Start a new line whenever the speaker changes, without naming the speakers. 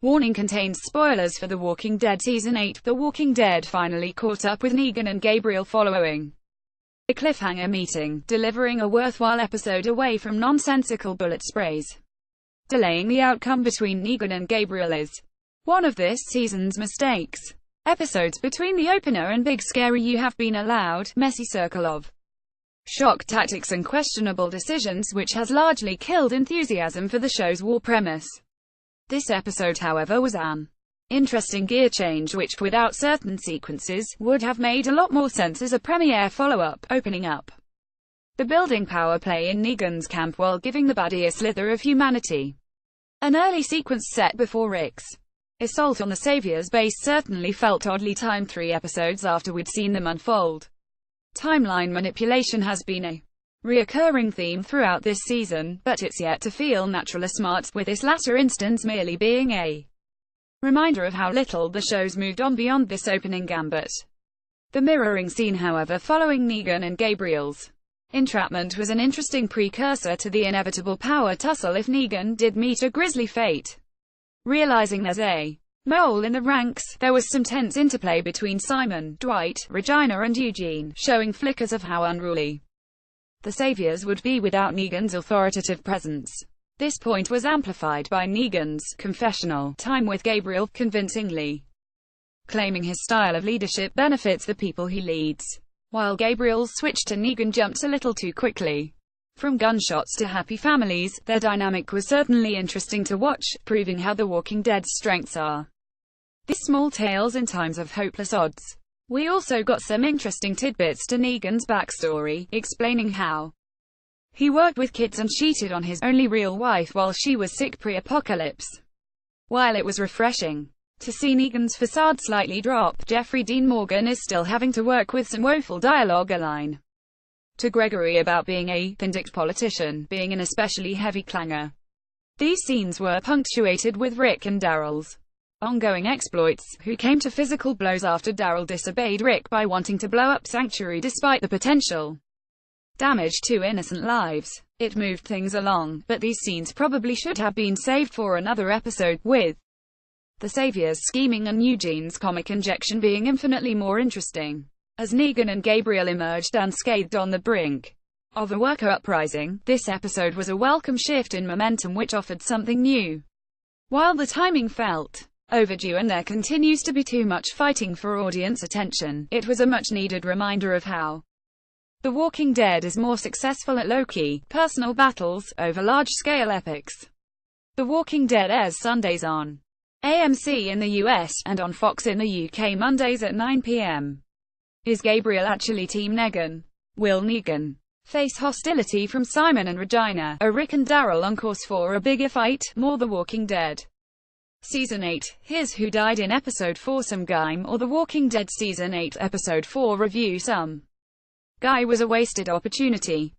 Warning contains spoilers for The Walking Dead Season 8. The Walking Dead finally caught up with Negan and Gabriel following a cliffhanger meeting, delivering a worthwhile episode away from nonsensical bullet sprays. Delaying the outcome between Negan and Gabriel is one of this season's mistakes. Episodes between the opener and Big Scary You have been a loud, messy circle of shock tactics and questionable decisions which has largely killed enthusiasm for the show's war premise. This episode, however, was an interesting gear change which, without certain sequences, would have made a lot more sense as a premiere follow-up, opening up the building power play in Negan's camp while giving the baddie a slither of humanity. An early sequence set before Rick's assault on the Savior's base certainly felt oddly timed 3 episodes after we'd seen them unfold. Timeline manipulation has been a reoccurring theme throughout this season, but it's yet to feel natural or smart, with this latter instance merely being a reminder of how little the show's moved on beyond this opening gambit. The mirroring scene, however, following Negan and Gabriel's entrapment was an interesting precursor to the inevitable power tussle if Negan did meet a grisly fate. Realizing there's a mole in the ranks, there was some tense interplay between Simon, Dwight, Regina and Eugene, showing flickers of how unruly the Saviors would be without Negan's authoritative presence. This point was amplified by Negan's confessional time with Gabriel, convincingly claiming his style of leadership benefits the people he leads, while Gabriel's switch to Negan jumped a little too quickly. From gunshots to happy families, their dynamic was certainly interesting to watch, proving how The Walking Dead's strengths are these small tales in times of hopeless odds. We also got some interesting tidbits to Negan's backstory, explaining how he worked with kids and cheated on his only real wife while she was sick pre-apocalypse. While it was refreshing to see Negan's facade slightly drop, Jeffrey Dean Morgan is still having to work with some woeful dialogue. A line to Gregory about being a vindictive politician being an especially heavy clanger. These scenes were punctuated with Rick and Daryl's ongoing exploits, who came to physical blows after Daryl disobeyed Rick by wanting to blow up Sanctuary despite the potential damage to innocent lives. It moved things along, but these scenes probably should have been saved for another episode, with the Saviors scheming and Eugene's comic injection being infinitely more interesting. As Negan and Gabriel emerged unscathed on the brink of a worker uprising, this episode was a welcome shift in momentum which offered something new. While the timing felt overdue and there continues to be too much fighting for audience attention, it was a much-needed reminder of how The Walking Dead is more successful at low-key, personal battles, over large-scale epics. The Walking Dead airs Sundays on AMC in the US, and on Fox in the UK Mondays at 9 p.m. Is Gabriel actually Team Negan? Will Negan face hostility from Simon and Regina? Are Rick and Daryl on course for a bigger fight? More The Walking Dead Season 8, Here's Who Died in Episode 4. Some Guy, or The Walking Dead Season 8 Episode 4 review. Some Guy was a wasted opportunity.